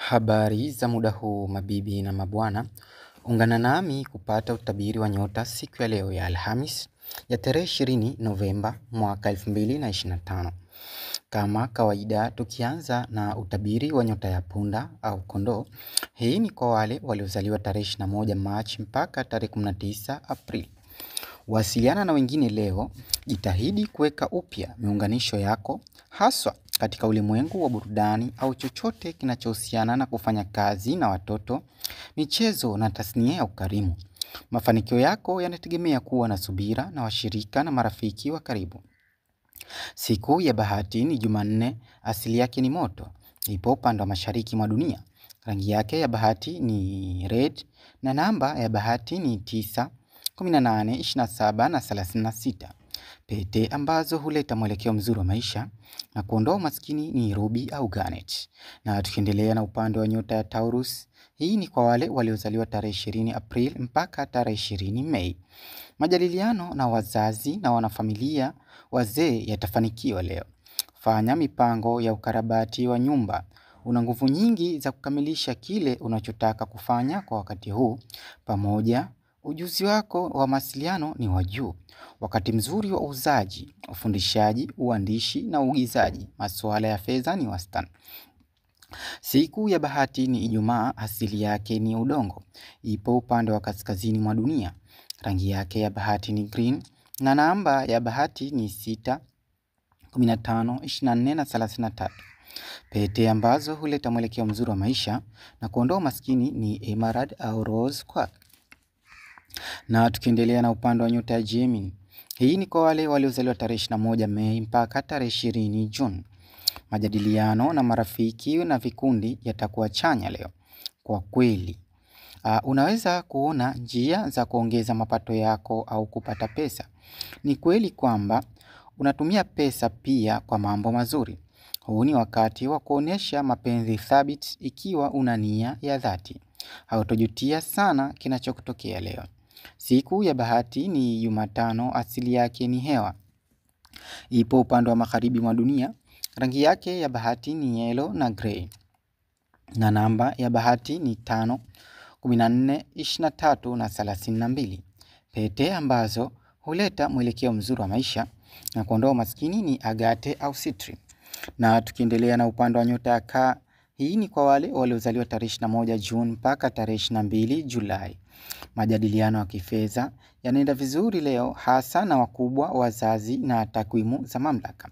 Habari za muda huu mabibi na mabwana, ungana nami kupata utabiri wa nyota siku ya leo ya Alhamis ya tarehe 20 Novemba mwaka 2025. Kama kawaida tukianza na utabiri wa nyota ya punda au kondoo. Hii ni kwa wale waliozaliwa tarehe 21 Machi mpaka tarehe 19 Aprili. Wasiliana na wengine leo, jitahidi kuweka upya miunganisho yako, haswa katika ulimwengu wa burudani au chochote kinachohusiana na kufanya kazi na watoto, michezo na tasnia ya ukarimu. Mafanikio yako yanategemea kuwa na subira na washirika na marafiki wa karibu. Siku ya bahati ni Jumanne, asili yake ni moto, ipo upande wa mashariki mwa dunia. Rangi yake ya bahati ni red na namba ya bahati ni 9, 18, 27 na 36. Pete ambazo huleta mwelekeo mzuri wa maisha na kuondoa umaskini ni ruby au garnet. Na tukiendelea na upande wa nyota ya Taurus, hii ni kwa wale waliozaliwa tarehe 20 April mpaka tarehe 20 Mei. Majadiliano na wazazi na wanafamilia wazee yatafanikiwa leo. Fanya mipango ya ukarabati wa nyumba. Una nguvu nyingi za kukamilisha kile unachotaka kufanya kwa wakati huu. Pamoja, ujuzi wako wa mawasiliano ni wa juu. Wakati mzuri wa uuzaji, ufundishaji, uandishi na uigizaji. Masuala ya fedha ni wastani. Siku ya bahati ni Ijumaa, asili yake ni udongo. Ipo upande wa kaskazini mwa dunia. Rangi yake ya bahati ni green na namba ya bahati ni 6, 15, 24 na 33. Pete ambazo huleta mwelekeo mzuri wa maisha na kuondoa umaskini ni emerald au rose quartz. Na tukiendelea na upande wa nyota ya Gemini. Hii ni kwa wale waliozaliwa tarehe 21 Mei mpaka tarehe 20 June. Majadiliano na marafiki na vikundi yatakuwa chanya leo. Kwa kweli, unaweza kuona njia za kuongeza mapato yako au kupata pesa. Ni kweli kwamba unatumia pesa pia kwa mambo mazuri. Huu ni wakati wa kuonesha mapenzi thabiti ikiwa una nia ya dhati. Hautojutia sana kinachokutokea leo. Siku ya bahati ni Jumatano, asili yake ni hewa. Ipo upande wa magharibi mwa dunia. Rangi yake ya bahati ni yellow na grey. Na namba ya bahati ni 5, 14, 23 na 32. Pete ambazo huleta mwelekeo mzuri wa maisha na kuondoa umaskini ni agate au citri. Na tukiendelea na upande wa nyota ya Kaa, hii ni kwa wale waliozaliwa tarehe 21 June mpaka tarehe 22 Julai. Majadiliano ya kifedha yanaenda vizuri leo, hasa na wakubwa, wazazi na takwimu za mamlaka.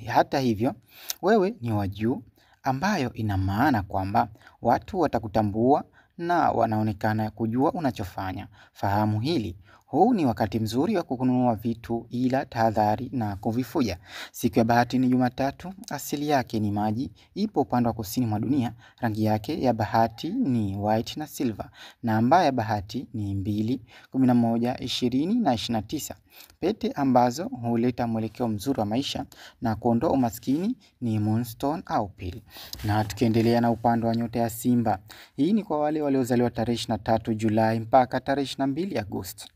Hata hivyo, wewe ni wa juu, ambayo ina maana kwamba watu watakutambua na wanaonekana kujua unachofanya. Fahamu hili. Huu ni wakati mzuri wa kununua vitu, ila tahadhari na kuvifuja. Siku ya bahati ni Jumatatu, asili yake ni maji, ipo upande wa kusini mwa dunia. Rangi yake ya bahati ni white na silver. Namba ya bahati ni 2, 11, 20 na 29. Pete ambazo huleta mwelekeo mzuri wa maisha na kuondoa umaskini ni moonstone au pearl. Na tukiendelea na upande wa nyota ya Simba. Hii ni kwa wale waliozaliwa tarehe 23 Julai mpaka tarehe 22 Agosti.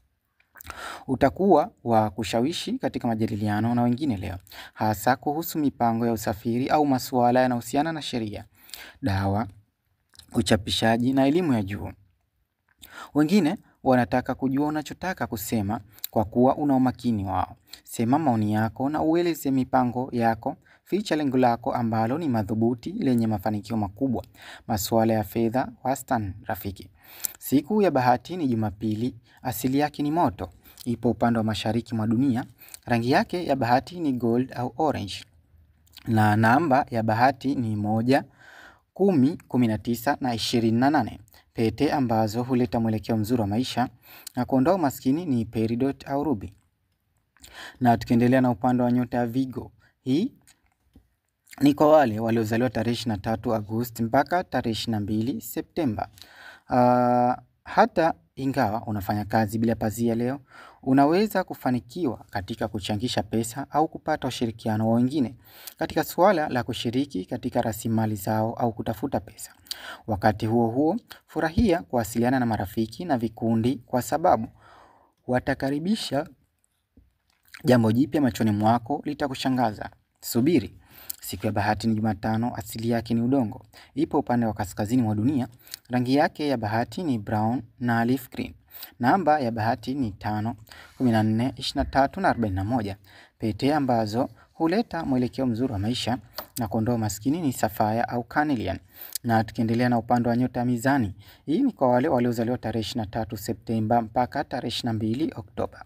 Utakuwa wa kushawishi katika majadiliano na wengine leo, hasa kuhusu mipango ya usafiri au masuala yanayohusiana na sheria, dawa, uchapishaji na elimu ya juu. Wengine wanataka kujua unachotaka kusema kwa kuwa una umakini wao. Sema maoni yako na ueleze mipango yako. Ficha lengo lako ambalo ni madhubuti lenye mafanikio makubwa. Masuala ya fedha wastani rafiki. Siku ya bahati ni Jumapili, asili yake ni moto. Ipo upande wa mashariki mwa dunia. Rangi yake ya bahati ni gold au orange. Na namba ya bahati ni 1, 10, 19 na 28. Pete ambazo huleta mwelekeo mzuri wa maisha na kuondoa umaskini ni peridot au ruby. Na tukiendelea na upande wa nyota ya Virgo. Hii ni kwa wale waliozaliwa tarehe 23 Agosti mpaka tarehe 22 Septemba. Hata ingawa unafanya kazi bila pazia leo, unaweza kufanikiwa katika kuchangisha pesa au kupata ushirikiano wa wengine katika suala la kushiriki katika rasilimali zao au kutafuta pesa. Wakati huo huo, furahia kuwasiliana na marafiki na vikundi kwa sababu watakaribisha jambo jipya machoni mwako litakushangaza. Subiri. Siku ya bahati ni Jumatano, asili yake ni udongo. Ipo upande wa kaskazini mwa dunia. Rangi yake ya bahati ni brown na leaf green. Namba ya bahati ni 5, 14, 23 na 41. Pete ambazo huleta mwelekeo mzuri wa maisha na kuondoa maskini ni sapphire au carnelian. Na tukiendelea na upande wa nyota ya mizani. Hii ni kwa wale waliozaliwa tarehe 23 Septemba mpaka tarehe 22 Oktoba.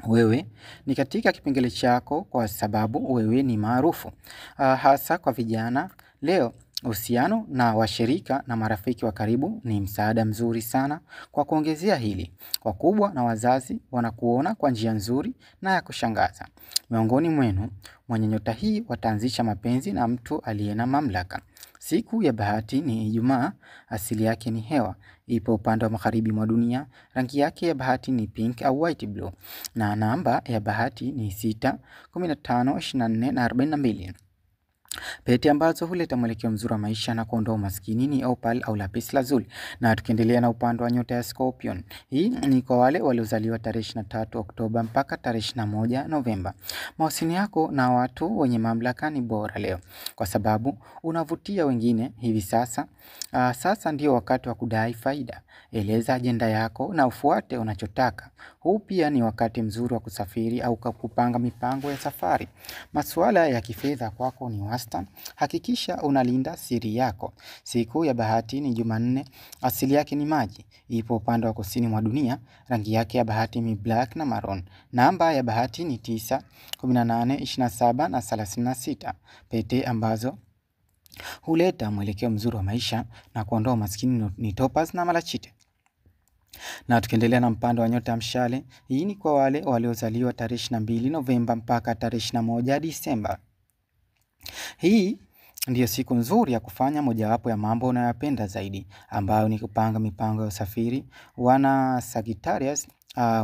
Wewe ni katika kipengele chako kwa sababu wewe ni maarufu. Hasa kwa vijana leo, uhusiano na washirika na marafiki wa karibu ni msaada mzuri sana. Kwa kuongezea hili, wakubwa na wazazi wanakuona kwa njia nzuri na ya kushangaza. Miongoni mwenu, mwenye nyota hii wataanzisha mapenzi na mtu aliye na mamlaka. Siku ya bahati ni Ijumaa, asili yake ni hewa. Ipo upande wa magharibi mwa dunia. Rangi yake ya bahati ni pink au white blue. Na namba ya bahati ni 6, 15, 24 na 42. Pete ambazo huleta mwelekeo mzuri wa maisha na kuondoa umaskini ni opal au lapis lazuli. Na tukiendelea na upande wa nyota ya Scorpion. Hii ni kwa wale waliozaliwa tarehe 23 Oktoba mpaka tarehe 21 Novemba. Mahusiano yako na watu wenye mamlaka ni bora leo kwa sababu unavutia wengine hivi sasa. Sasa ndio wakati wa kudai faida. Eleza ajenda yako na ufuate unachotaka. Huu pia ni wakati mzuri wa kusafiri au kupanga mipango ya safari. Masuala ya kifedha kwako ni wastani. Hakikisha unalinda siri yako. Siku ya bahati ni Jumanne, asili yake ni maji. Ipo upande wa kusini mwa dunia. Rangi yake ya bahati ni black na maroon. Namba ya bahati ni 9, 18, 27 na 36. Pete ambazo huleta mwelekeo mzuri wa maisha na kuondoa umaskini ni topaz na malachite. Na tukiendelea na mpando wa nyota ya mshale. Hii ni kwa wale waliozaliwa tarehe 22 Novemba mpaka tarehe 21 Disemba. Hii ndiyo siku nzuri ya kufanya mojawapo ya mambo unayopenda zaidi, ambayo ni kupanga mipango ya usafiri. Wana Sagittarius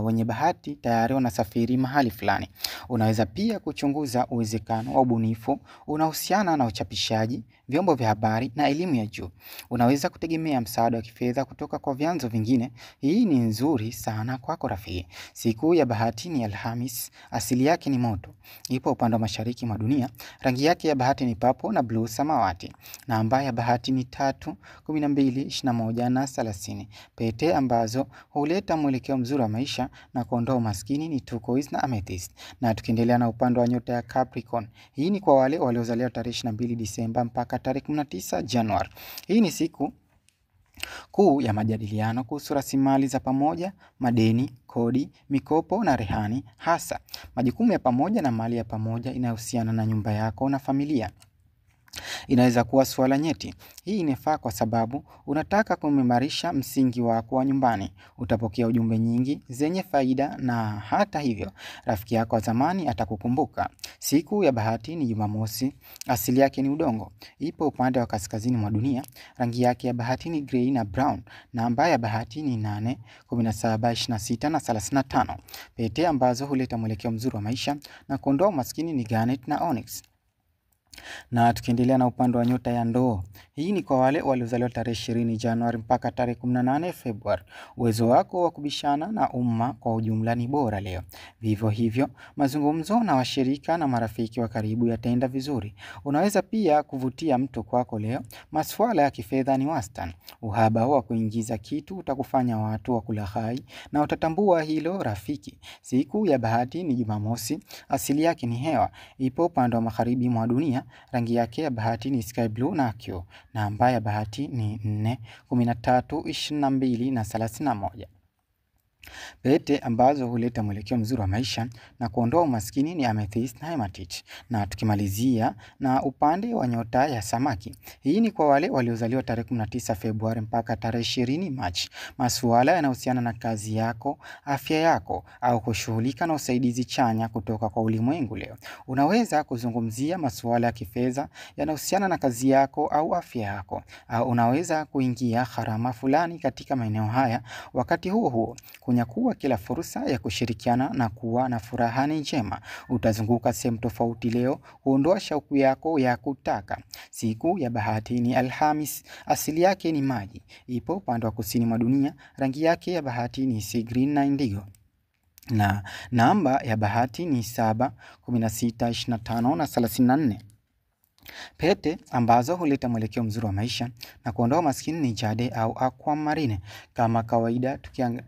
wenye bahati tayari wanasafiri mahali fulani. Unaweza pia kuchunguza uwezekano wa ubunifu unahusiana na uchapishaji, vyombo vya habari na elimu ya juu. Unaweza kutegemea msaada wa kifedha kutoka kwa vyanzo vingine. Hii ni nzuri sana kwako rafiki. Siku ya bahati ni Alhamis, asili yake ni moto. Ipo upande wa mashariki mwa dunia. Rangi yake ya bahati ni purple na blue samawati. Namba ya bahati ni 3, 12, 21 na 30. Pete ambazo huleta mwelekeo mzuri wa maisha na kuondoa umaskini ni turquoise na amethyst. Na tukiendelea na upande wa nyota ya Capricorn. Hii ni kwa wale waliozaliwa tarehe 22 Disemba mpaka tarehe 19 Januari. Hii ni siku kuu ya majadiliano kuhusu rasilimali za pamoja, madeni, kodi, mikopo na rehani, hasa majukumu ya pamoja na mali ya pamoja inayohusiana na nyumba yako na familia. Inaweza kuwa swala nyeti. Hii inafaa kwa sababu unataka kuimarisha msingi wako wa nyumbani. Utapokea ujumbe nyingi zenye faida na hata hivyo rafiki yako wa zamani atakukumbuka. Siku ya bahati ni Jumamosi, asili yake ni udongo. Ipo upande wa kaskazini mwa dunia. Rangi yake ya bahati ni grey na brown. Namba ya bahati ni 8, 17, 26 na 35. Pete ambazo huleta mwelekeo mzuri wa maisha na kuondoa umaskini ni garnet na onyx. Na tukiendelea na upande wa nyota ya Ndoo. Hii ni kwa wale waliozaliwa tarehe 20 Januari mpaka tarehe 18 Februari. Uwezo wako wa kubishana na umma kwa ujumla ni bora leo. Vivyo hivyo, mazungumzo na washirika na marafiki wa karibu yataenda vizuri. Unaweza pia kuvutia mtu kwako leo. Masuala ya kifedha ni wastani. Uhaba wa kuingiza kitu utakufanya watu wakulaghai na utatambua hilo rafiki. Siku ya bahati ni Jumamosi, asili yake ni hewa. Ipo upande wa magharibi mwa dunia. Rangi yake ya bahati ni sky blue na aqua. Namba ya bahati ni 4, 13, 22 na 31. Pete ambazo huleta mwelekeo mzuri wa maisha na kuondoa umaskini ni amethyst na hematite. Na tukimalizia na upande wa nyota ya Samaki. Hii ni kwa wale waliozaliwa tarehe 19 Februari mpaka tarehe 20 Machi. Masuala yanayohusiana na kazi yako, afya yako au kushughulika na usaidizi chanya kutoka kwa ulimwengu leo. Unaweza kuzungumzia masuala ya kifedha yanayohusiana na kazi yako au afya yako. Unaweza kuingia gharama fulani katika maeneo haya. Wakati huo kunyakuwa kila fursa ya kushirikiana na kuwa na furaha njema. Utazunguka sehemu tofauti leo, huondoa shauku yako ya kutaka. Siku ya bahati ni Alhamis, asili yake ni maji. Ipo upande wa kusini mwa dunia. Rangi yake ya bahati ni sea green na indigo. Na namba ya bahati ni 7, 16, 25 na 34. Pete ambazo huleta mwelekeo mzuri wa maisha na kuondoa maskini ni jade au aquamarine. Kama kawaida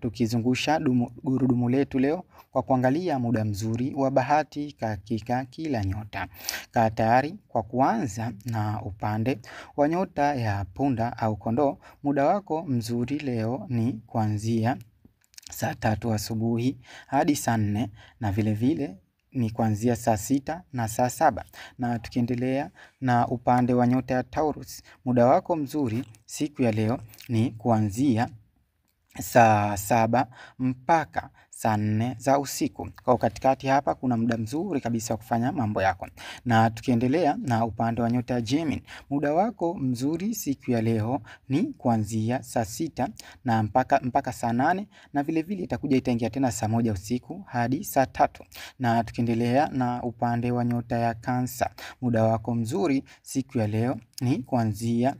tukizungusha gurudumu letu leo kwa kuangalia muda mzuri wa bahati katika kila nyota. Kaa tayari kwa kuanza na upande wa nyota ya punda au kondoo. Muda wako mzuri leo ni kuanzia saa 3 asubuhi hadi saa 4 na vile vile ni kuanzia saa 6 na saa 7. Na tukiendelea na upande wa nyota ya Taurus, muda wako mzuri siku ya leo ni kuanzia saa 7 mpaka saa 4 za usiku. Kwa katikati hapa kuna muda mzuri kabisa wa kufanya mambo yako. Na tukiendelea na upande wa nyota ya Gemini, muda wako mzuri siku ya leo ni kuanzia saa 6 na mpaka saa 8 na vile vile itaingia tena saa 1 usiku hadi saa 3. Na tukiendelea na upande wa nyota ya Cancer, muda wako mzuri siku ya leo ni kuanzia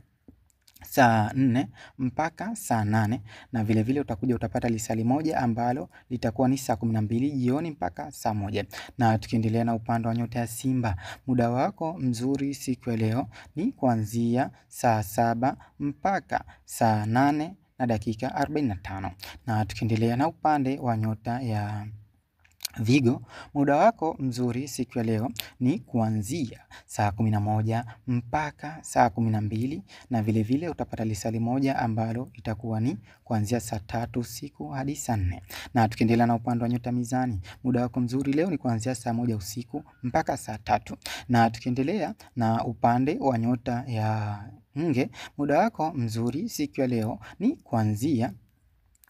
saa 4 mpaka saa 8 na vile vile utapata lisali moja ambalo litakuwa ni saa 12 jioni mpaka saa 1. Na tukiendelea na upande wa nyota ya Simba, muda wako mzuri siku ya leo ni kuanzia saa 7 mpaka saa 8 na dakika 45. Na tukiendelea na upande wa nyota ya Vigo, muda wako mzuri siku ya leo ni kuanzia saa 11 mpaka saa 12 na vile vile utapata lisali moja ambalo itakuwa ni kuanzia saa 3 usiku hadi saa 4. Na tukiendelea na upande wa nyota Mizani, muda wako mzuri leo ni kuanzia saa 1 usiku mpaka saa 3. Na tukiendelea na upande wa nyota ya Nge, muda wako mzuri siku ya leo ni kuanzia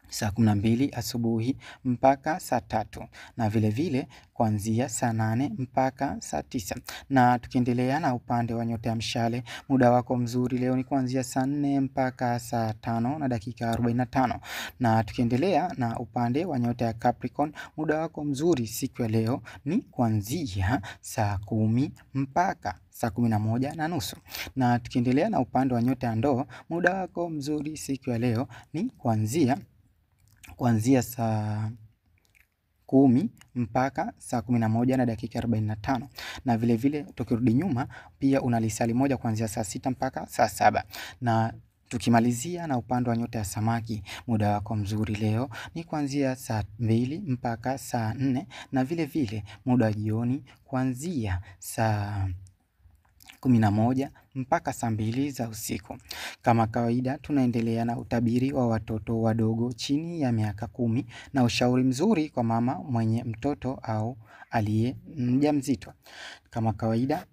saa 12 asubuhi mpaka saa 3 na vile vile kuanzia saa 8 mpaka saa 9. Na tukiendelea na upande wa nyota ya Mshale, muda wako mzuri leo ni kuanzia saa 4 mpaka saa 5 na dakika 45. Na tukiendelea na upande wa nyota ya Capricorn, muda wako mzuri siku ya leo ni kuanzia saa 10 mpaka saa 11 na nusu. Na tukiendelea na upande wa nyota ya Ndoo, muda wako mzuri siku ya leo ni kuanzia saa 10 mpaka saa 11 na dakika 45. Na vile vile tukirudi nyuma pia unalisali moja kuanzia saa 6 mpaka saa 7. Na tukimalizia na upande wa nyota ya Samaki, muda wako mzuri leo ni kuanzia saa 2 mpaka saa 4 na vile vile muda wa jioni kuanzia saa 11 mpaka saa 2 za usiku. Kama kawaida tunaendelea na utabiri wa watoto wadogo chini ya miaka 10 na ushauri mzuri kwa mama mwenye mtoto au aliye mjamzito. Kama kawaida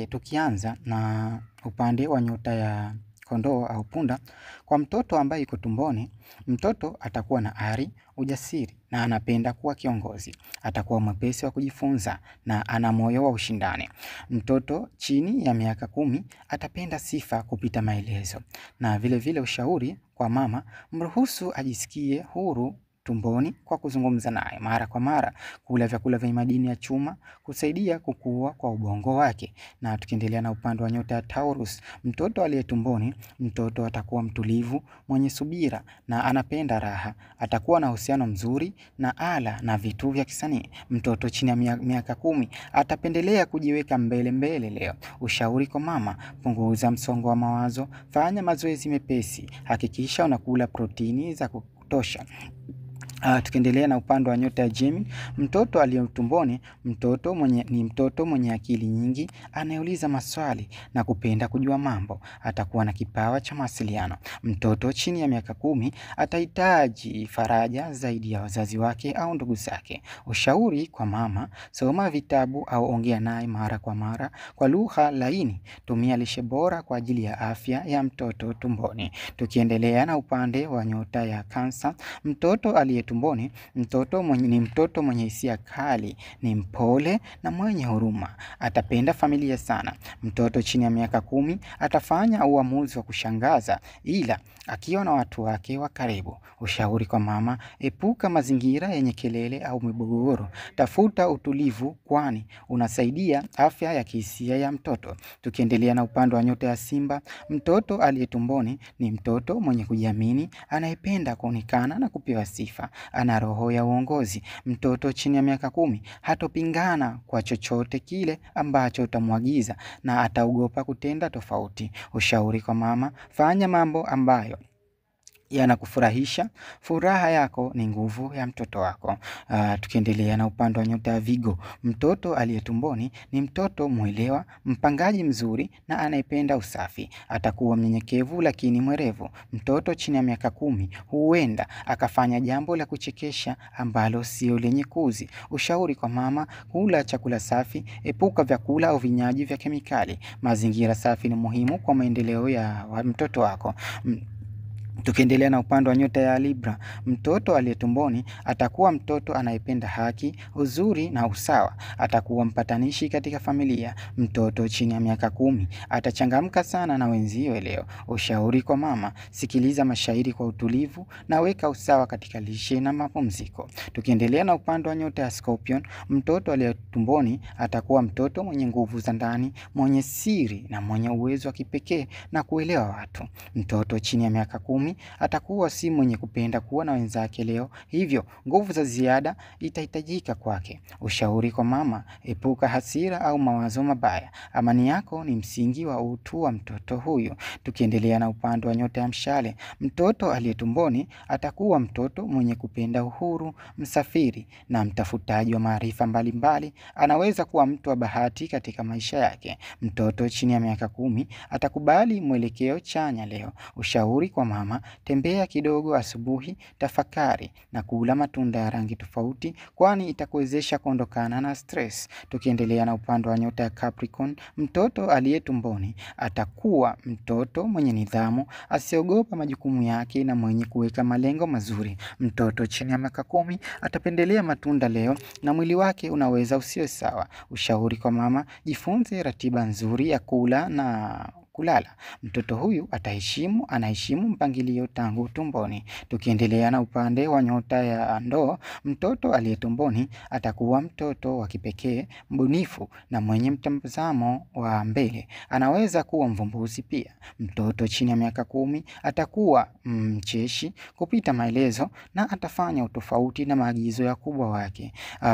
tukianza na upande wa nyota ya Kondoo au Punda, kwa mtoto ambaye yuko tumboni, mtoto atakuwa na ari, ujasiri na anapenda kuwa kiongozi. Atakuwa mwepesi wa kujifunza na ana moyo wa ushindani. Mtoto chini ya miaka 10 atapenda sifa kupita maelezo. Na vile vile ushauri kwa mama, mruhusu ajisikie huru tumboni kwa kuzungumza naye mara kwa mara. Kula vyakula vya madini ya chuma kusaidia kukua kwa ubongo wake. Na tukiendelea na upande wa nyota ya Taurus, mtoto aliye tumboni, mtoto atakuwa mtulivu, mwenye subira na anapenda raha. Atakuwa na uhusiano mzuri na ala na vitu vya kisanii. Mtoto chini ya miaka 10 atapendelea kujiweka mbele leo. Ushauri kwa mama, punguza msongo wa mawazo, fanya mazoezi mepesi, hakikisha unakula protini za kutosha. Tukiendelea na upande wa nyota ya Gemini, mtoto aliye tumboni, mtoto mwenye akili nyingi, anayeuliza maswali na kupenda kujua mambo. Atakuwa na kipawa cha mawasiliano. Mtoto chini ya miaka 10 atahitaji faraja zaidi ya wazazi wake au ndugu zake. Ushauri kwa mama, soma vitabu au ongea naye mara kwa mara kwa lugha laini. Tumia lishe bora kwa ajili ya afya ya mtoto tumboni. Tukiendelea na upande wa nyota ya Cancer, mtoto aliye tumboni, mtoto mwenye hisia kali, ni mpole na mwenye huruma. Atapenda familia sana. Mtoto chini ya miaka 10 atafanya uamuzi wa kushangaza ila akiwa na watu wake wa karibu. Ushauri kwa mama, epuka mazingira yenye kelele au migogoro. Tafuta utulivu kwani unasaidia afya ya kihisia ya mtoto. Tukiendelea na upande wa nyota ya Simba, mtoto aliye tumboni ni mtoto mwenye kujiamini, anayependa kuonekana na kupewa sifa. ana roho ya uongozi. Mtoto chini ya miaka 10 hatopingana kwa chochote kile ambacho utamwagiza na ataogopa kutenda tofauti. Ushauri kwa mama: fanya mambo ambayo yanakufurahisha. Furaha yako ni nguvu ya mtoto wako. Tukiendelea na upande wa nyota ya Virgo, mtoto aliye tumboni ni mtoto mwelewa, mpangaji mzuri na anayependa usafi. Atakuwa mnyenyekevu lakini mwerevu. Mtoto chini ya miaka 10 huenda akafanya jambo la kuchekesha ambalo sio lenye kuzi. Ushauri kwa mama: kula chakula safi, epuka vyakula au vinywaji vya kemikali. Mazingira safi ni muhimu kwa maendeleo ya mtoto wako. Tukiendelea na upande wa nyota ya Libra, mtoto aliye tumboni atakuwa mtoto anayependa haki, uzuri na usawa. Atakuwa mpatanishi katika familia. Mtoto chini ya miaka 10 atachangamka sana na wenzio leo. Ushauri kwa mama: sikiliza mashairi kwa utulivu na weka usawa katika lishe na mapumziko. Tukiendelea na upande wa nyota ya Scorpion, mtoto aliye tumboni atakuwa mtoto mwenye nguvu za ndani, mwenye siri na mwenye uwezo wa kipekee na kuelewa watu. Mtoto chini ya miaka 10 atakuwa si mwenye kupenda kuwa na wenzake leo, hivyo nguvu za ziada itahitajika kwake. Ushauri kwa mama: epuka hasira au mawazo mabaya. Amani yako ni msingi wa utu wa mtoto huyo. Tukiendelea na upande wa nyota ya Mshale, mtoto aliye tumboni atakuwa mtoto mwenye kupenda uhuru, msafiri na mtafutaji wa maarifa mbalimbali. Anaweza kuwa mtu wa bahati katika maisha yake. Mtoto chini ya miaka 10 atakubali mwelekeo chanya leo. Ushauri kwa mama: tembea kidogo asubuhi, tafakari na kula matunda ya rangi tofauti, kwani itakuwezesha kuondokana na stress. Tukiendelea na upande wa nyota ya Capricorn, mtoto aliye tumboni atakuwa mtoto mwenye nidhamu, asiogopa majukumu yake na mwenye kuweka malengo mazuri. Mtoto chini ya miaka 10 atapendelea matunda leo na mwili wake unaweza usiwe sawa. Ushauri kwa mama: jifunze ratiba nzuri ya kula na kulala. Mtoto huyu anaheshimu mpangilio tangu tumboni. Tukiendelea na upande wa nyota ya Ndoo, mtoto aliye tumboni atakuwa mtoto wa kipekee, mbunifu na mwenye mtazamo wa mbele. Anaweza kuwa mvumbuzi pia. Mtoto chini ya miaka 10 atakuwa mcheshi kupita maelezo na atafanya utofauti na maagizo ya kubwa wake.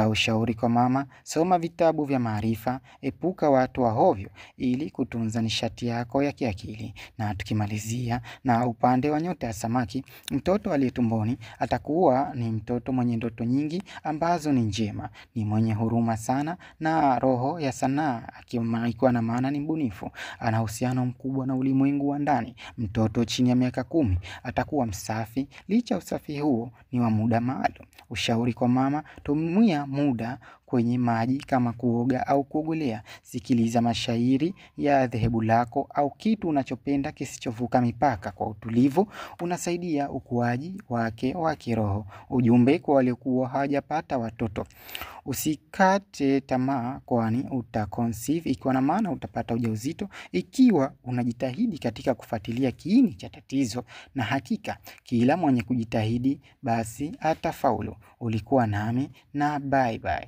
Ushauri kwa mama: soma vitabu vya maarifa, epuka watu wa hovyo ili kutunza nishati yako ya kiakili. Na tukimalizia na upande wa nyota ya Samaki, mtoto aliye tumboni atakuwa ni mtoto mwenye ndoto nyingi ambazo ni njema, ni mwenye huruma sana na roho ya sanaa, ikiwa na maana ni mbunifu. Ana uhusiano mkubwa na ulimwengu wa ndani. Mtoto chini ya miaka 10 atakuwa msafi, licha usafi huo ni wa muda maalum. Ushauri kwa mama: tumia muda kwenye maji kama kuoga au kuogelea. Sikiliza mashairi ya dhehebu lako au kitu unachopenda kisichovuka mipaka. Kwa utulivu unasaidia ukuaji wake wa kiroho. Ujumbe kwa waliokuwa hawajapata watoto: usikate tamaa, kwani utaconceive, ikiwa na maana utapata ujauzito ikiwa unajitahidi katika kufuatilia kiini cha tatizo, na hakika kila mwenye kujitahidi basi atafaulu. Ulikuwa nami na bye bye.